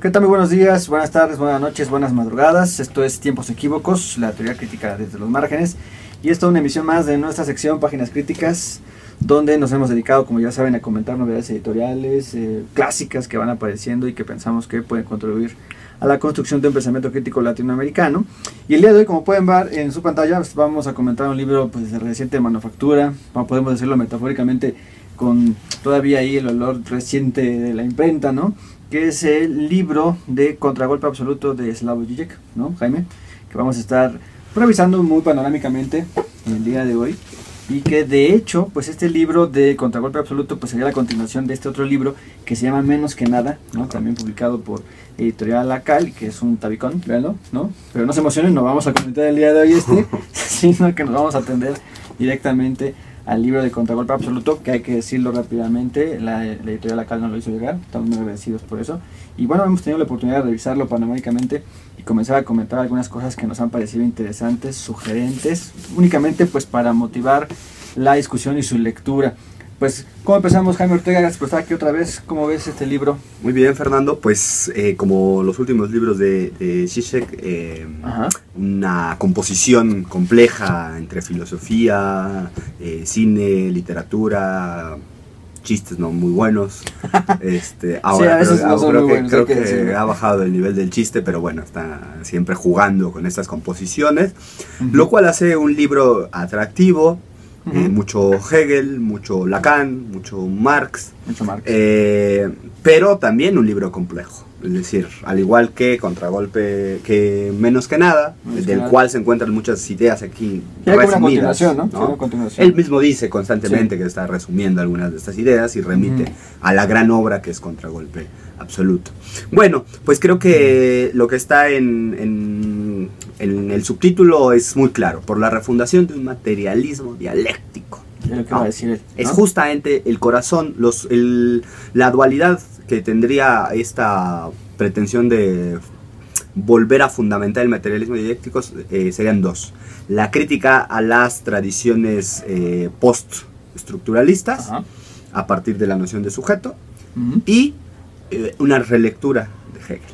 ¿Qué tal? Muy buenos días, buenas tardes, buenas noches, buenas madrugadas. Esto es Tiempos Equívocos, la teoría crítica desde los márgenes. Y esto es una emisión más de nuestra sección Páginas Críticas, donde nos hemos dedicado, como ya saben, a comentar novedades editoriales, clásicas que van apareciendo y que pensamos que pueden contribuir a la construcción de un pensamiento crítico latinoamericano. Y el día de hoy, como pueden ver en su pantalla, vamos a comentar un libro pues, de reciente manufactura, podemos decirlo metafóricamente, con todavía ahí el olor reciente de la imprenta, ¿no? Que es el libro de Contragolpe Absoluto de Slavoj Žižek, ¿no, Jaime? Que vamos a estar revisando muy panorámicamente en el día de hoy. Y que de hecho, pues este libro de Contragolpe Absoluto pues sería la continuación de este otro libro que se llama Menos que Nada, ¿no? También publicado por Editorial Acal, que es un tabicón, véanlo, ¿no? Pero no se emocionen, no vamos a comentar el día de hoy sino que nos vamos a atender directamente al libro de Contragolpe Absoluto, que hay que decirlo rápidamente, la Editorial Acal no lo hizo llegar, estamos muy agradecidos por eso. Y bueno, hemos tenido la oportunidad de revisarlo panorámicamente y comenzar a comentar algunas cosas que nos han parecido interesantes, sugerentes, únicamente pues para motivar la discusión y su lectura. Pues, ¿cómo empezamos, Jaime Ortega? Gracias por estar aquí otra vez. ¿Cómo ves este libro? Muy bien, Fernando. Pues, como los últimos libros de Žižek, una composición compleja entre filosofía, cine, literatura, chistes no muy buenos. Ahora creo que ha bajado el nivel del chiste, pero bueno, está siempre jugando con estas composiciones, lo cual hace un libro atractivo. Mucho Hegel, mucho Lacan, mucho Marx, pero también un libro complejo. Es decir, al igual que Contragolpe, que Menos que Nada, del cual se encuentran muchas ideas aquí resumidas, ¿no? Él mismo dice constantemente que está resumiendo algunas de estas ideas y remite a la gran obra que es Contragolpe Absoluto. Bueno, pues creo que lo que está en el subtítulo es muy claro: por la refundación de un materialismo dialéctico. Es justamente el corazón, la dualidad que tendría esta pretensión de volver a fundamentar el materialismo dialéctico. Serían dos: la crítica a las tradiciones post-estructuralistas a partir de la noción de sujeto y una relectura de Hegel.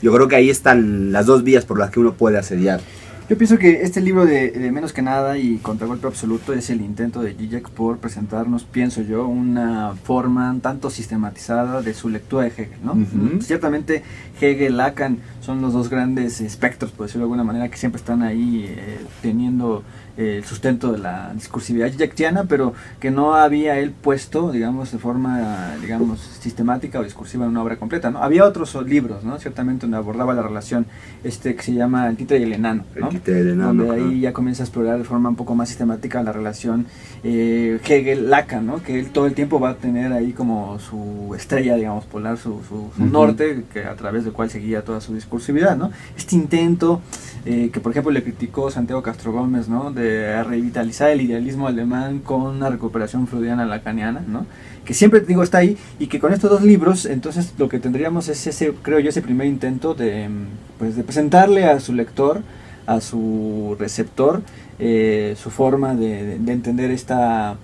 Yo creo que ahí están las dos vías por las que uno puede asediar. Yo pienso que este libro de Menos que Nada y Contragolpe Absoluto es el intento de Žižek por presentarnos, pienso yo, una forma un tanto sistematizada de su lectura de Hegel, ¿no? Ciertamente Hegel, Lacan son los dos grandes espectros, por decirlo de alguna manera, que siempre están ahí teniendo el sustento de la discursividad žižekiana, pero que no había él puesto, digamos, de forma, digamos, sistemática o discursiva en una obra completa, ¿no? Había otros libros, ¿no? Ciertamente donde abordaba la relación, que se llama El títere y el enano, ¿no? Donde ahí ya comienza a explorar de forma un poco más sistemática la relación Hegel-Lacan, ¿no? Que él todo el tiempo va a tener ahí como su estrella, digamos, polar, su norte, que a través del cual seguía toda su discursividad, ¿no? Este intento que por ejemplo le criticó Santiago Castro Gómez, ¿no? De revitalizar el idealismo alemán con una recuperación freudiana lacaniana, ¿no? Que siempre, digo, está ahí, y que con estos dos libros, entonces lo que tendríamos es ese, creo yo, ese primer intento de presentarle a su lector, a su receptor, su forma de entender esta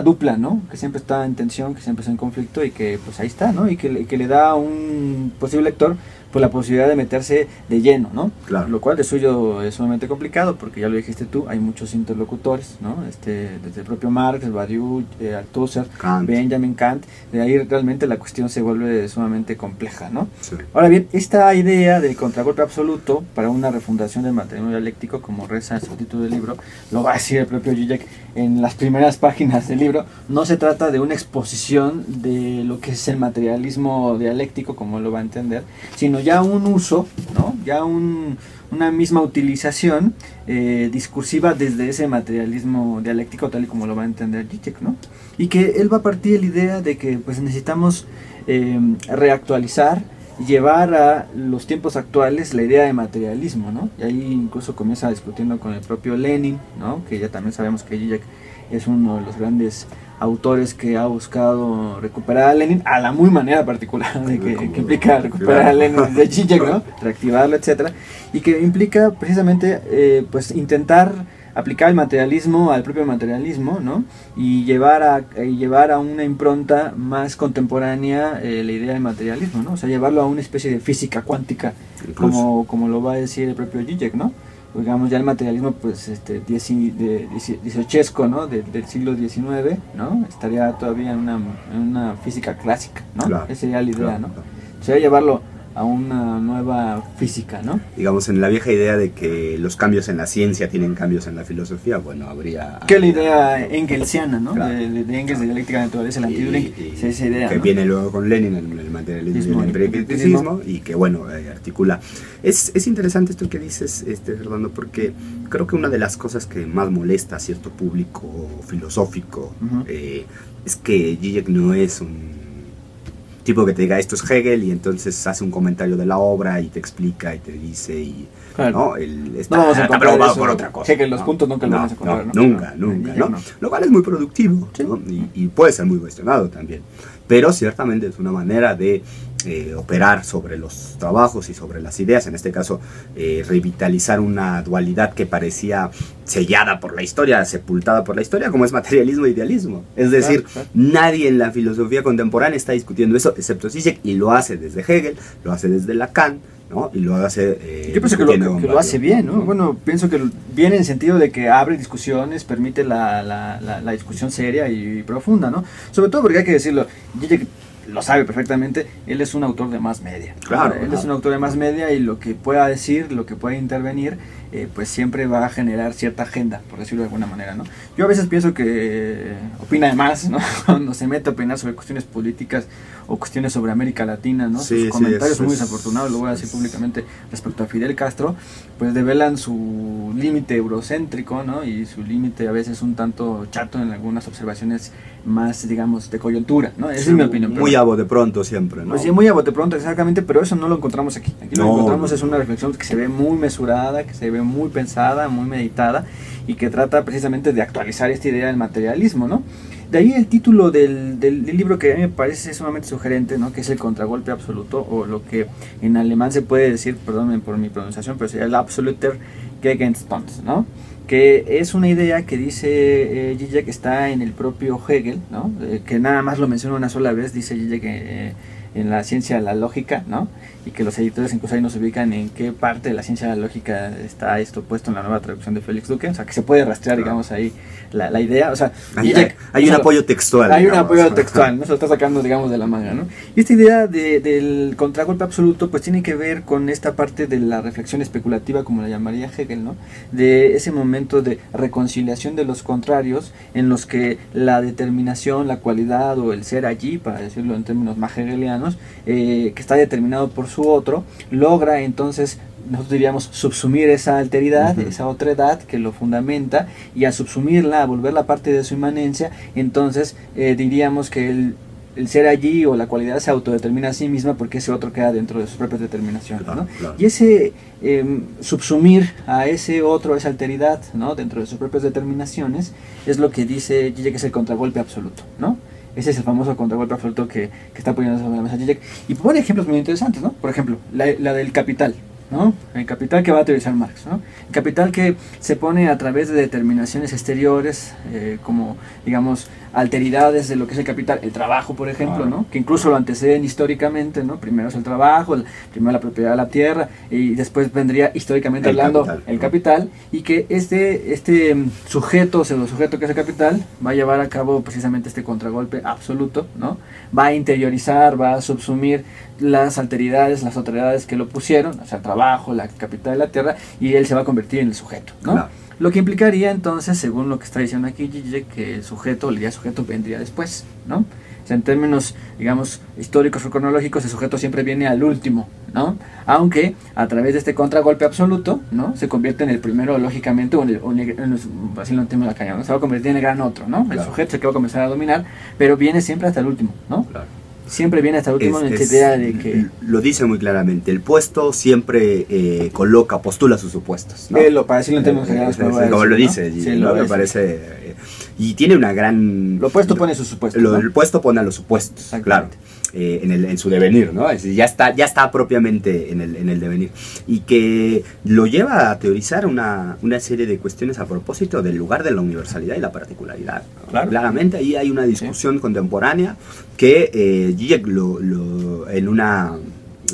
dupla, ¿no? Que siempre está en tensión, que siempre está en conflicto, y que pues ahí está, ¿no? Y que le da a un posible lector pues la posibilidad de meterse de lleno, ¿no? Claro. Lo cual de suyo es sumamente complicado, porque ya lo dijiste tú, hay muchos interlocutores, ¿no? Desde el propio Marx, Badiou, Althusser, Benjamin Kant. De ahí realmente la cuestión se vuelve sumamente compleja, ¿no? Sí. Ahora bien, esta idea del contragolpe absoluto para una refundación del materialismo dialéctico, como reza el subtítulo del libro, lo va a decir el propio Žižek en las primeras páginas del libro. No se trata de una exposición de lo que es el materialismo dialéctico, como lo va a entender, sino ya un uso, ¿no? Ya una misma utilización discursiva desde ese materialismo dialéctico, tal y como lo va a entender Žižek, ¿no? Y que él va a partir de la idea de que pues necesitamos reactualizar, llevar a los tiempos actuales la idea de materialismo, ¿no? Y ahí incluso comienza discutiendo con el propio Lenin, ¿no? Que ya también sabemos que Žižek es uno de los grandes autores que ha buscado recuperar a Lenin a la muy manera particular de que implica recuperar a Lenin de Žižek, ¿no? Reactivarlo, etcétera, y que implica precisamente pues intentar aplicar el materialismo al propio materialismo, ¿no? Y llevar a una impronta más contemporánea la idea del materialismo, ¿no? O sea, llevarlo a una especie de física cuántica, como lo va a decir el propio Zizek, ¿no? Digamos, ya el materialismo pues dieciochesco, ¿no? Del siglo XIX, ¿no? Estaría todavía en una física clásica, ¿no? Claro, esa sería la idea, ¿no? Claro. Sería llevarlo a una nueva física, ¿no? Digamos, en la vieja idea de que los cambios en la ciencia tienen cambios en la filosofía, bueno, habría... Que la idea engelsiana, ¿no? Claro. De Engels, de dialéctica de la naturaleza, el anti-Düring, esa idea, que ¿no? Viene luego con Lenin, el materialismo y el empiricismo, y que, bueno, articula. Es interesante esto que dices, Fernando, porque creo que una de las cosas que más molesta a cierto público filosófico es que Zizek no es un tipo que te diga esto es Hegel y entonces hace un comentario de la obra y te explica y te dice y claro. ¿no? Él está, no vamos a preocupado por otra cosa. Hegel los puntos nunca lo vamos a encontrar, ¿no? Nunca, ¿no? Lo cual es muy productivo, ¿sí? ¿No? Y puede ser muy cuestionado también, pero ciertamente es una manera de operar sobre los trabajos y sobre las ideas, en este caso revitalizar una dualidad que parecía sellada por la historia, sepultada por la historia, como es materialismo e idealismo. Es decir, nadie en la filosofía contemporánea está discutiendo eso, excepto Zizek, y lo hace desde Hegel, lo hace desde Lacan, ¿no? Y lo hace... yo pienso que lo hace bien, ¿no? Bueno, pienso que viene en el sentido de que abre discusiones, permite la discusión seria y profunda, ¿no? Sobre todo porque hay que decirlo, Zizek lo sabe perfectamente, él es un autor de más media. Claro, él es un autor de más media y lo que pueda decir, lo que pueda intervenir, pues siempre va a generar cierta agenda, por decirlo de alguna manera, ¿no? Yo a veces pienso que opina de más, ¿no? Cuando se mete a opinar sobre cuestiones políticas o cuestiones sobre América Latina, ¿no? Sí, sus comentarios son muy desafortunados, lo voy a decir públicamente respecto a Fidel Castro, pues develan su límite eurocéntrico, ¿no? Y su límite a veces un tanto chato en algunas observaciones más, digamos, de coyuntura, ¿no? Esa es mi opinión. Muy a bote pronto siempre, ¿no? Pues sí, muy a bote pronto, exactamente, pero eso no lo encontramos aquí. Aquí lo que encontramos es una reflexión que se ve muy mesurada, que se ve muy pensada, muy meditada, y que trata precisamente de actualizar esta idea del materialismo, ¿no? De ahí el título del libro, que a mí me parece sumamente sugerente, ¿no? Que es el contragolpe absoluto, o lo que en alemán se puede decir, perdónenme por mi pronunciación, pero sería el Absoluter Gegenstand, ¿no? Que es una idea que dice Zizek, que está en el propio Hegel, ¿no? Que nada más lo menciona una sola vez, dice Zizek en la ciencia de la lógica, ¿no? Y que los editores incluso ahí nos ubican en qué parte de la ciencia de la lógica está esto puesto en la nueva traducción de Félix Duque, o sea, que se puede rastrear, digamos, ahí la idea, o sea, hay un apoyo textual. Hay un apoyo textual, ¿no? Se lo está sacando, digamos, de la manga, ¿no? Y esta idea del contragolpe absoluto, pues tiene que ver con esta parte de la reflexión especulativa, como la llamaría Hegel, ¿no? De ese momento de reconciliación de los contrarios, en los que la determinación, la cualidad o el ser allí, para decirlo en términos más hegelianos, que está determinado por su otro, logra entonces, nosotros diríamos, subsumir esa alteridad, esa otredad que lo fundamenta, y al subsumirla, a volverla parte de su inmanencia, entonces diríamos que el ser allí o la cualidad se autodetermina a sí misma porque ese otro queda dentro de sus propias determinaciones, ¿no? Claro. Y ese subsumir a ese otro, a esa alteridad, ¿no? Dentro de sus propias determinaciones, es lo que dice Zizek, que es el contragolpe absoluto, ¿no? Ese es el famoso contragolpe absoluto que está poniendo sobre la mesa Zizek. Y pone ejemplos muy interesantes, ¿no? Por ejemplo, la del Capital, ¿no? El Capital que va a teorizar Marx, ¿no? El Capital que se pone a través de determinaciones exteriores, como, digamos, alteridades de lo que es el capital, el trabajo, por ejemplo, ¿no? Que incluso lo anteceden históricamente, ¿no? Primero es el trabajo, primero la propiedad de la tierra, y después vendría históricamente hablando el capital, y que este sujeto, pseudo-sujeto que es el capital, va a llevar a cabo precisamente este contragolpe absoluto, ¿no? Va a interiorizar, va a subsumir las alteridades, las otredades que lo pusieron, o sea, el trabajo, la capital de la tierra, y él se va a convertir en el sujeto, ¿no? Claro. Lo que implicaría entonces, según lo que está diciendo aquí Zizek, que el sujeto, el día sujeto vendría después, ¿no? O sea, en términos, digamos, históricos o cronológicos, el sujeto siempre viene al último, ¿no? Aunque a través de este contragolpe absoluto, ¿no? Se convierte en el primero, lógicamente, así lo entiendo la caña, ¿no? Se va a convertir en el gran otro, ¿no? Claro. El sujeto es el que va a comenzar a dominar, pero viene siempre hasta el último, ¿no? Claro. Siempre viene hasta el último en esta idea de que... Lo dice muy claramente, el puesto siempre postula sus supuestos, ¿no? Para decirlo en términos generales, como lo dice, ¿no? Sí, me parece Y tiene una gran... Lo opuesto pone sus supuestos, Lo opuesto pone a los supuestos, claro. En su devenir, ¿no? Es decir, ya está propiamente en el devenir. Y que lo lleva a teorizar una serie de cuestiones a propósito del lugar de la universalidad y la particularidad, ¿no? Claro. Claramente ahí hay una discusión contemporánea que Zizek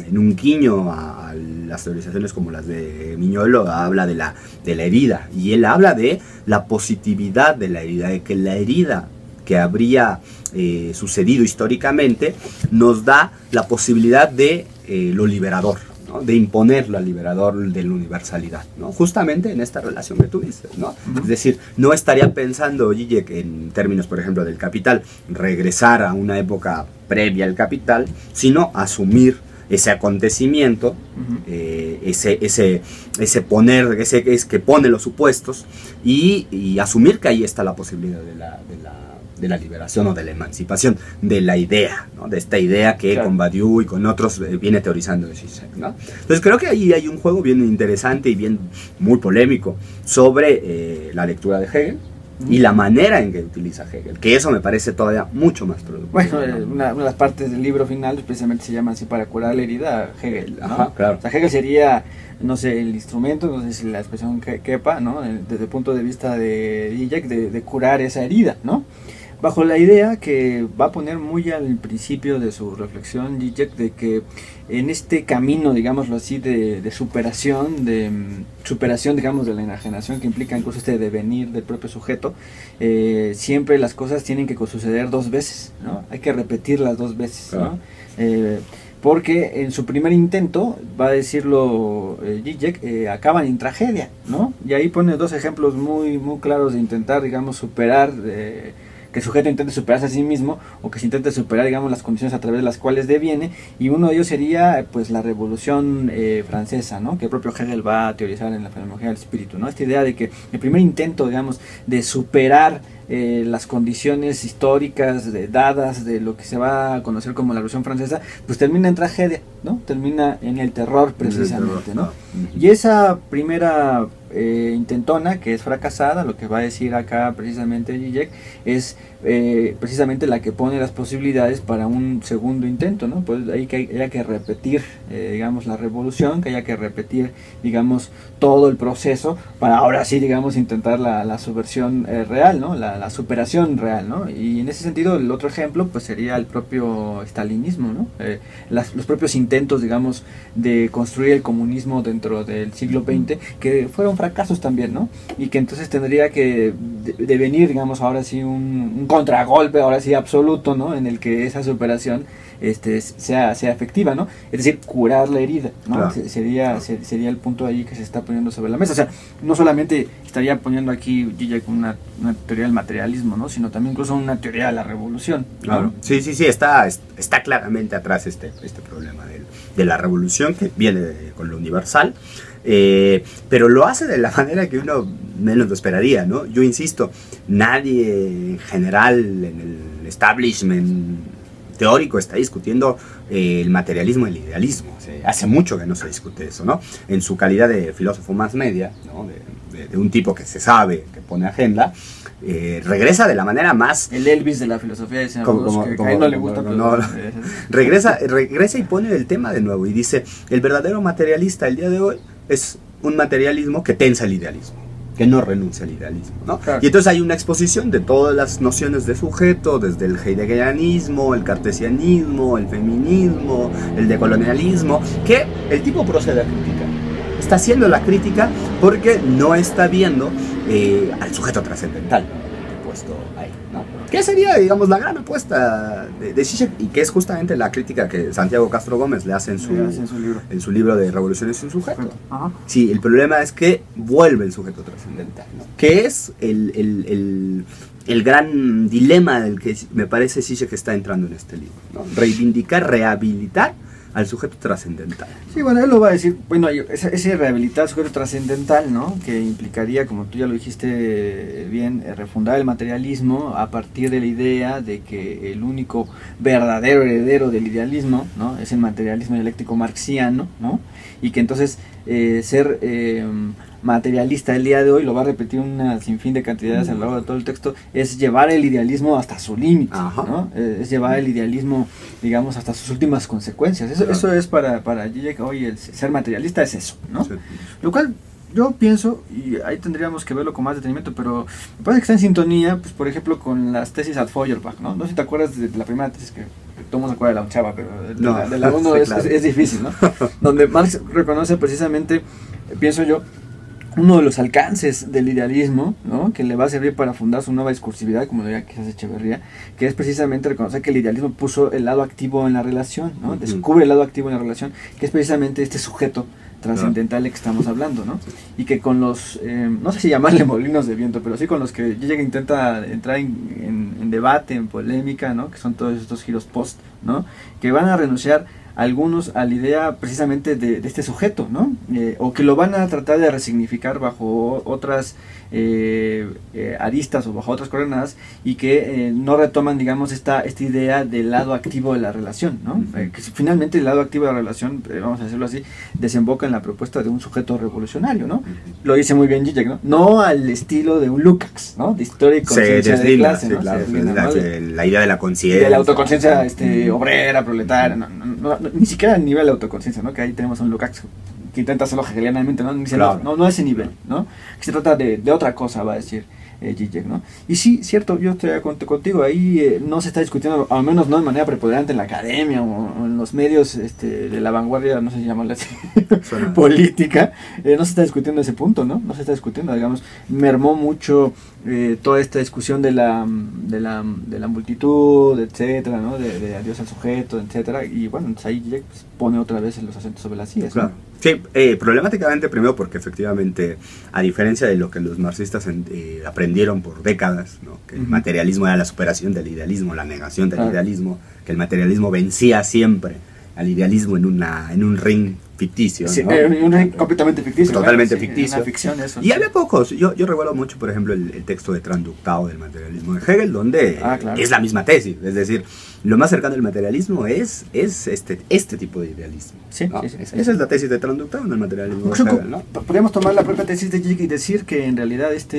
en un guiño a las teorizaciones como las de Mignolo habla de la herida, y él habla de la positividad de la herida, de que la herida que habría sucedido históricamente nos da la posibilidad de lo liberador, ¿no? De imponer lo liberador de la universalidad, ¿no? Justamente en esta relación que tú dices, ¿no? Es decir, no estaría pensando Zizek en términos, por ejemplo, del Capital, regresar a una época previa al Capital, sino asumir ese acontecimiento, ese que pone los supuestos, y asumir que ahí está la posibilidad de la liberación o de la emancipación de la idea, ¿no? De esta idea que con Badiou y con otros viene teorizando de Zizek, ¿no? Entonces creo que ahí hay un juego bien interesante y muy polémico sobre la lectura de Hegel y la manera en que utiliza Hegel, que eso me parece todavía mucho más productivo. Bueno, una de las partes del libro final precisamente se llama así, para curar la herida, Hegel, ¿no? Ajá, claro. O sea, Hegel sería, no sé, el instrumento, no sé si la expresión que quepa, ¿no? Desde el punto de vista de Zizek, de curar esa herida, ¿no? Bajo la idea que va a poner muy al principio de su reflexión Zizek, de que en este camino, digámoslo así, de superación, digamos, de la enajenación que implica incluso este devenir del propio sujeto, siempre las cosas tienen que suceder dos veces, ¿no? Hay que repetirlas dos veces, ¿no? Porque en su primer intento, va a decirlo Zizek, acaban en tragedia, ¿no? Y ahí pone dos ejemplos muy claros de intentar, digamos, superar... que el sujeto intente superarse a sí mismo, o que se intente superar, digamos, las condiciones a través de las cuales deviene, y uno de ellos sería, pues, la Revolución Francesa, ¿no? Que el propio Hegel va a teorizar en la Fenomenología del Espíritu, ¿no? Esta idea de que el primer intento, digamos, de superar las condiciones históricas dadas de lo que se va a conocer como la Revolución Francesa, pues termina en tragedia, ¿no? Termina en el terror, precisamente, ¿no? Y esa primera intentona, que es fracasada, lo que va a decir acá precisamente Zizek, es precisamente la que pone las posibilidades para un segundo intento, ¿no? Pues ahí que haya que repetir, digamos, la revolución, que haya que repetir, digamos, todo el proceso para ahora sí, digamos, intentar la subversión real, ¿no? La superación real, ¿no? Y en ese sentido, el otro ejemplo, pues sería el propio stalinismo, ¿no? Los propios intentos, digamos, de construir el comunismo dentro del siglo XX, que fueron fracasos también, ¿no? Y que entonces tendría que devenir, digamos, ahora sí un contragolpe, ahora sí absoluto, ¿no? En el que esa superación sea efectiva, ¿no? Es decir, curar la herida, ¿no? Claro. Sería el punto ahí que se está poniendo sobre la mesa. O sea, no solamente estaría poniendo aquí Zizek una teoría del materialismo, ¿no? Sino también incluso una teoría de la revolución, ¿no? Claro. Sí, está claramente atrás este problema de la revolución, que viene con lo universal, pero lo hace de la manera que uno menos lo esperaría, ¿no? Yo insisto, nadie en general en el establishment teórico está discutiendo el materialismo y el idealismo. O sea, hace mucho que no se discute eso, ¿no? En su calidad de filósofo más media, ¿no? De un tipo que se sabe, que pone agenda, regresa de la manera más... El Elvis de la filosofía de que a él no le gusta. Regresa y pone el tema de nuevo y dice, el verdadero materialista el día de hoy es un materialismo que tensa el idealismo, que no renuncia al idealismo, ¿no? Claro. Y entonces hay una exposición de todas las nociones de sujeto, desde el heideggerianismo, el cartesianismo, el feminismo, el decolonialismo, que el tipo procede a criticar. Está haciendo la crítica porque no está viendo al sujeto trascendental puesto ahí, ¿no? Que sería, digamos, la gran apuesta de Zizek, y que es justamente la crítica que Santiago Castro Gómez le hace en su libro de Revoluciones sin sujeto. Ajá. Sí, el problema es que vuelve el sujeto trascendental, ¿no? Que es el gran dilema del que me parece Zizek está entrando en este libro, ¿no? Reivindicar, rehabilitar al sujeto trascendental. Sí, bueno, él lo va a decir, bueno, ese rehabilitar al sujeto trascendental, ¿no? Que implicaría, como tú ya lo dijiste bien, refundar el materialismo a partir de la idea de que el único verdadero heredero del idealismo, ¿no? Es el materialismo dialéctico marxiano, ¿no? Y que entonces ser materialista el día de hoy, lo va a repetir una sinfín de cantidades a lo largo de todo el texto, es llevar el idealismo hasta su límite, ¿no? Es llevar el idealismo, digamos, hasta sus últimas consecuencias. Eso es para Zizek hoy, el ser materialista es eso, ¿no? Sí. Lo cual yo pienso, y ahí tendríamos que verlo con más detenimiento, pero me parece que está en sintonía, pues por ejemplo, con las tesis ad Feuerbach, ¿no? No sé si te acuerdas de la primera tesis que todo el mundo se acuerda de la onceava, pero de la uno sí, es difícil, ¿no? Donde Marx reconoce precisamente, pienso yo, uno de los alcances del idealismo, ¿no? Que le va a servir para fundar su nueva discursividad, como diría quizás Echeverría, que es precisamente reconocer que el idealismo puso el lado activo en la relación, ¿no? Descubre el lado activo en la relación, que es precisamente este sujeto trascendental que estamos hablando, ¿no? Y que con los, no sé si llamarle molinos de viento, pero sí con los que Zizek intenta entrar en debate, en polémica, ¿no? Que son todos estos giros post, ¿no? Que van a renunciar algunos a la idea precisamente de este sujeto, ¿no? O que lo van a tratar de resignificar bajo otras aristas o bajo otras coordenadas, y que no retoman, digamos, esta idea del lado activo de la relación, ¿no? Que finalmente el lado activo de la relación, vamos a decirlo así, desemboca en la propuesta de un sujeto revolucionario, ¿no? Lo dice muy bien Zizek, ¿no? No al estilo de un Lukács, ¿no? De historia y conciencia de clase, ¿no? Claro, la idea de la conciencia. De la autoconciencia obrera, proletaria, ni siquiera a nivel de autoconciencia, ¿no? Que ahí tenemos a un Lukács que intenta hacerlo hegelianamente, ¿no? Claro. No a ese nivel, ¿no? Que se trata de otra cosa, va a decir Zizek, ¿no? Y sí, cierto, yo estoy contigo, ahí no se está discutiendo, al menos no de manera preponderante en la academia o en los medios de la vanguardia, no sé si llamarla así, política, no se está discutiendo ese punto, ¿no? No se está discutiendo, digamos, mermó mucho toda esta discusión de la multitud, etcétera, ¿no? De adiós al sujeto, etcétera, y bueno, entonces ahí Zizek pues, pone otra vez los acentos sobre las sillas, claro. ¿No? Sí, problemáticamente primero porque efectivamente, a diferencia de lo que los marxistas aprendieron por décadas, ¿no? Que el materialismo era la superación del idealismo, la negación del idealismo, que el materialismo vencía siempre al idealismo en un ring ficticio, sí, ¿no? Un ring completamente ficticio. Totalmente claro, ficticio. Sí, una ficción, eso, y sí. había pocos. Yo recuerdo mucho, por ejemplo, el texto de Transductado del materialismo de Hegel, donde claro. es la misma tesis. Es decir, lo más cercano al materialismo es este tipo de idealismo, sí, ¿no? sí. Esa es la tesis de Transductado en el materialismo de Hegel, ¿no? Podríamos tomar la propia tesis de Zizek y decir que en realidad esta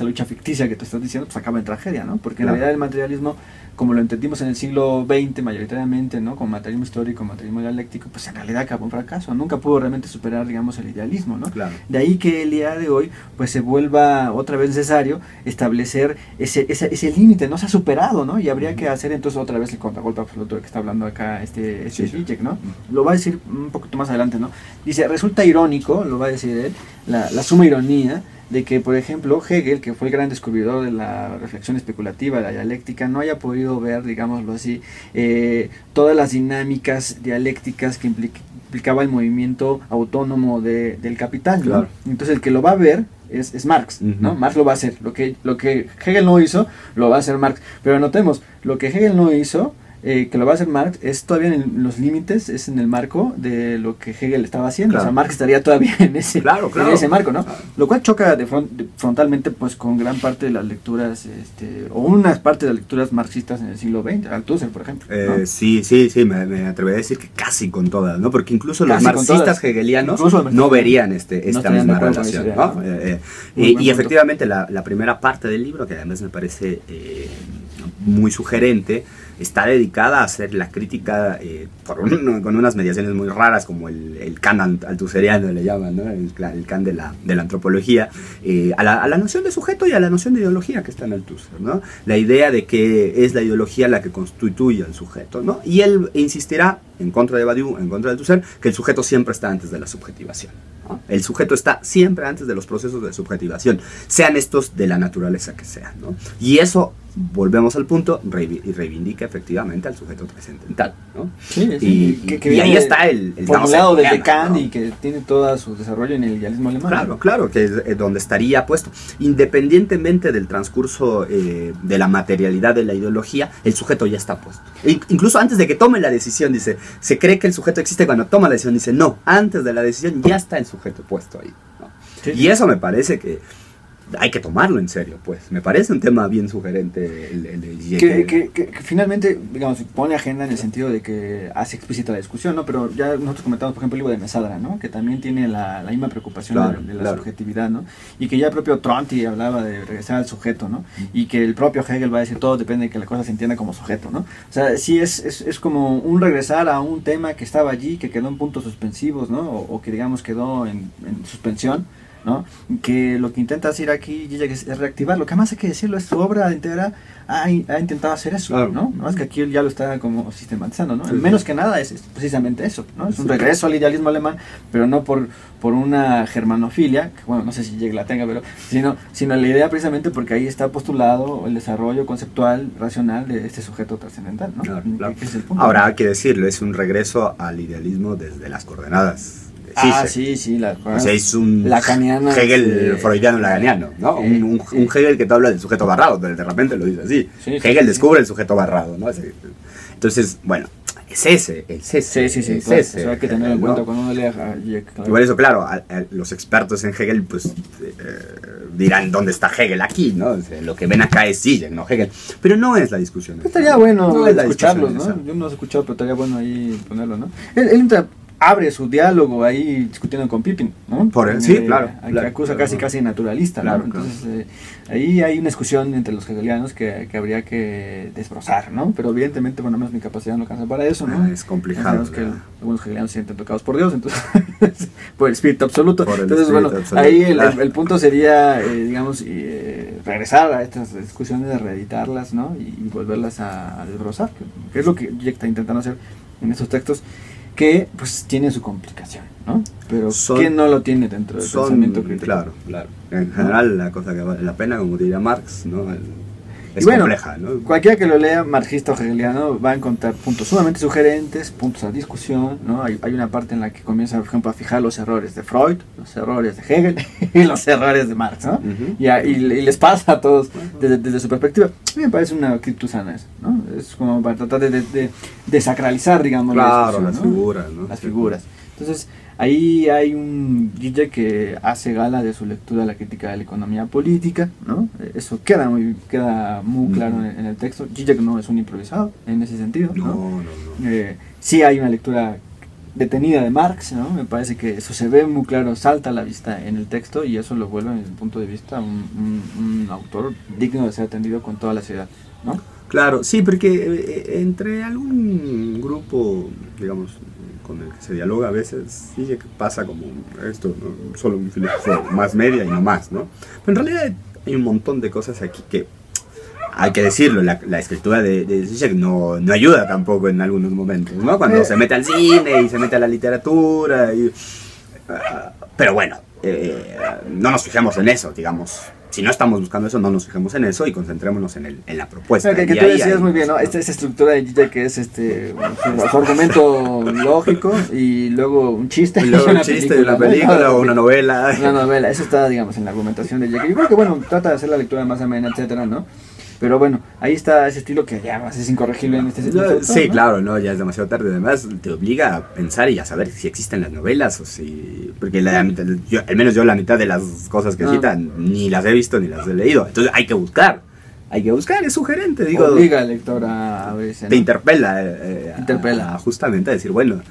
lucha ficticia que tú estás diciendo pues acaba en tragedia, ¿no? Porque en realidad el materialismo, como lo entendimos en el siglo XX mayoritariamente, ¿no? Con materialismo histórico, materialismo dialéctico, pues en realidad acabó en fracaso. Nunca pudo realmente superar, digamos, el idealismo, ¿no? Claro. De ahí que el día de hoy pues se vuelva otra vez necesario establecer ese límite, no se ha superado, ¿no? Y habría que hacer entonces otra vez el contragolpe absoluto que está hablando acá Zizek, ¿no? Lo va a decir un poquito más adelante, ¿no? Dice, resulta irónico, lo va a decir él, la suma ironía de que, por ejemplo, Hegel, que fue el gran descubridor de la reflexión especulativa, de la dialéctica, no haya podido ver, digámoslo así, todas las dinámicas dialécticas que implicaba el movimiento autónomo del capital, ¿no? Claro. Entonces el que lo va a ver es Marx, ¿no? Marx lo va a hacer. Lo que Hegel no hizo, lo va a hacer Marx. Pero notemos, lo que Hegel no hizo, que lo va a hacer Marx, es todavía en los límites, es en el marco de lo que Hegel estaba haciendo. Claro. O sea, Marx estaría todavía en ese marco, ¿no? Claro. Lo cual choca frontalmente pues con gran parte de las lecturas, o unas partes de las lecturas marxistas en el siglo XX, Althusser, por ejemplo, ¿no? Sí, me atrevería a decir que casi con todas, ¿no? Porque incluso los marxistas hegelianos no verían esta misma relación, ¿no? Y efectivamente la primera parte del libro, que además me parece muy sugerente, está dedicada a hacer la crítica con unas mediaciones muy raras, como el Kant althuseriano le llaman, ¿no? El Kant de la antropología, a la noción de sujeto y a la noción de ideología que está en Althusser, ¿no? La idea de que es la ideología la que constituye al sujeto, ¿no? Y él insistirá, en contra de Badiou, en contra de Althusser, que el sujeto siempre está antes de la subjetivación, ¿no? El sujeto está siempre antes de los procesos de subjetivación, sean estos de la naturaleza que sean, ¿no? Y eso, volvemos al punto, reivindica efectivamente al sujeto trascendental, ¿no? Sí, y ahí está el formulado desde Kant, ¿no? Y que tiene todo su desarrollo en el idealismo alemán. Claro, que es donde estaría puesto. Independientemente del transcurso de la materialidad de la ideología, el sujeto ya está puesto. Incluso antes de que tome la decisión, dice, se cree que el sujeto existe cuando toma la decisión, dice, no, antes de la decisión ya está el sujeto puesto ahí, ¿no? Sí. Y eso me parece que hay que tomarlo en serio, pues. Me parece un tema bien sugerente el de Zizek. Que finalmente, digamos, pone agenda en el sentido de que hace explícita la discusión, ¿no? Pero ya nosotros comentamos, por ejemplo, el libro de Mesadra, ¿no? Que también tiene la misma preocupación de la subjetividad, ¿no? Y que ya el propio Tronti hablaba de regresar al sujeto, ¿no? Y que el propio Hegel va a decir, todo depende de que la cosa se entienda como sujeto, ¿no? O sea, sí es como un regresar a un tema que estaba allí, que quedó en puntos suspensivos, ¿no? O que, digamos, quedó en suspensión, ¿no? Que lo que intenta hacer aquí Zizek es reactivarlo, que además hay que decirlo, es su obra entera ha intentado hacer eso, claro, ¿no? Más que aquí él ya lo está como sistematizando, ¿no? Sí, menos que nada es precisamente eso, ¿no? Es un regreso al idealismo alemán, pero no por una germanofilia, que bueno, no sé si Zizek la tenga, pero sino la idea precisamente porque ahí está postulado el desarrollo conceptual, racional de este sujeto trascendental, ¿no? Claro, claro. ¿Qué es el punto? Ahora hay que decirlo, es un regreso al idealismo desde las coordenadas. Sí, o sea, es un lacaniana, Hegel freudiano lacaniano, ¿no? Un Hegel que te habla del sujeto barrado, de repente lo dice así. Hegel descubre el sujeto barrado, ¿no? Entonces, bueno, es ese. Eso hay que tener en cuenta cuando uno lea a Zizek. Claro. Y por eso, claro, los expertos en Hegel, pues, dirán, ¿dónde está Hegel aquí, no? O sea, lo que ven acá es Zizek, no Hegel. Pero no es la discusión. Estaría bueno escucharlos, ¿no? Yo no los he escuchado, pero estaría bueno ahí ponerlo, ¿no? Él abre su diálogo ahí discutiendo con Pippin, ¿no? Sí, claro. Que acusa casi naturalista, claro, ¿no? Entonces, ahí hay una discusión entre los hegelianos que habría que desbrozar, ¿no? Pero evidentemente, bueno, menos mi capacidad no alcanza para eso, ¿no? Es complicado. Sabemos que algunos hegelianos se sienten tocados por Dios, entonces, por el espíritu absoluto. Ahí el punto sería, digamos, regresar a estas discusiones, reeditarlas, ¿no? Y volverlas a desbrozar, que es lo que Zizek está intentando hacer en estos textos, que pues tiene su complicación, ¿no? Pero que no lo tiene dentro del pensamiento crítico. Claro. En general, la cosa que vale la pena, como diría Marx, ¿no? Es compleja, ¿no? Cualquiera que lo lea, marxista o hegeliano, va a encontrar puntos sumamente sugerentes, puntos a discusión, ¿no? Hay una parte en la que comienza, por ejemplo, a fijar los errores de Freud, los errores de Hegel y los errores de Marx, ¿no? Y les pasa a todos desde su perspectiva. A mí me parece una actitud sana eso, ¿no? Es como para tratar de desacralizar, digamos, las figuras, ¿no? Las figuras. Entonces, ahí hay un Zizek que hace gala de su lectura de la crítica de la economía política, ¿no? Eso queda muy claro en el texto. Zizek no es un improvisado en ese sentido, ¿no? Sí hay una lectura detenida de Marx, ¿no? Me parece que eso se ve muy claro, salta a la vista en el texto y eso lo vuelve, desde el punto de vista, un autor digno de ser atendido con toda la seriedad, ¿no? Claro, sí, porque entre algún grupo, digamos, con el que se dialoga a veces, sí que pasa como esto, ¿no? Solo un filósofo más media y no más, ¿no? Pero en realidad hay un montón de cosas aquí que, hay que decirlo, la escritura de Zizek no ayuda tampoco en algunos momentos, ¿no? Cuando se mete al cine y se mete a la literatura, pero bueno, no nos fijemos en eso, digamos. Si no estamos buscando eso, no nos fijemos en eso y concentrémonos en la propuesta. Que tú decías muy bien, ¿no? Esta estructura de Zizek que es su argumento lógico y luego un chiste. Y luego un chiste de una película o una novela. Una novela, eso está, digamos, en la argumentación de Zizek. Yo creo que, bueno, trata de hacer la lectura más amena, etcétera, ¿no? Pero bueno, ahí está ese estilo que ya es incorregible en este sentido. Sí, ¿no? Claro, ¿no? Ya es demasiado tarde. Además, te obliga a pensar y a saber si existen las novelas o si... Porque al menos yo la mitad de las cosas que citan ni las he visto ni las he leído. Entonces hay que buscar, es sugerente. Digo, obliga al lector a veces, ¿no? Te interpela. Justamente a decir, bueno,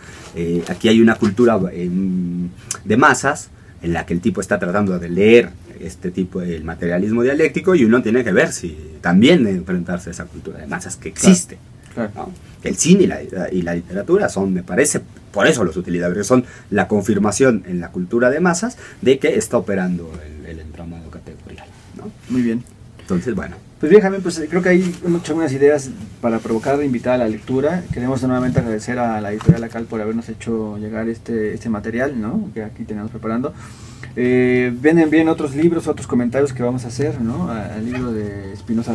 aquí hay una cultura de masas en la que el tipo está tratando de leer este tipo del materialismo dialéctico y uno tiene que ver si también enfrentarse a esa cultura de masas que existe. Claro. ¿No? El cine y la literatura son, me parece, por eso los utiliza, porque son la confirmación en la cultura de masas de que está operando el entramado categorial, ¿no? Muy bien. Entonces, bueno. Pues bien, Jaime, pues creo que hay algunas ideas para provocar e invitar a la lectura. Queremos nuevamente agradecer a la editorial Lacal por habernos hecho llegar este material, ¿no? Que aquí tenemos preparando. Vienen bien otros libros, otros comentarios que vamos a hacer, ¿no? Al libro de Spinoza,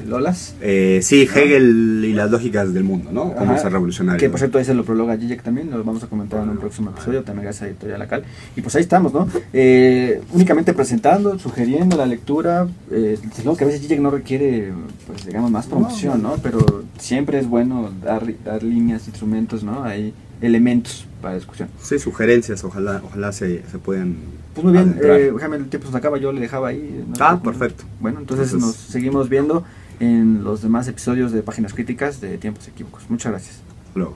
Lolas. Sí, Hegel y las lógicas del mundo, ¿no? Como ser revolucionario. Que por cierto ese lo prologa Zizek también, lo vamos a comentar en un próximo episodio, también gracias a Editorial Lacal. Y pues ahí estamos, ¿no? Únicamente presentando, sugiriendo la lectura. Desde que a veces Zizek no requiere, pues digamos, más promoción, ¿no? Pero siempre es bueno dar líneas, instrumentos, ¿no? Hay elementos para discusión. Sí, sugerencias, ojalá se puedan Pues muy bien, Jaime, el tiempo se nos acaba, yo le dejaba ahí. ¿No? Perfecto. Bueno, entonces nos seguimos viendo en los demás episodios de Páginas Críticas de Tiempos Equívocos. Muchas gracias. Luego.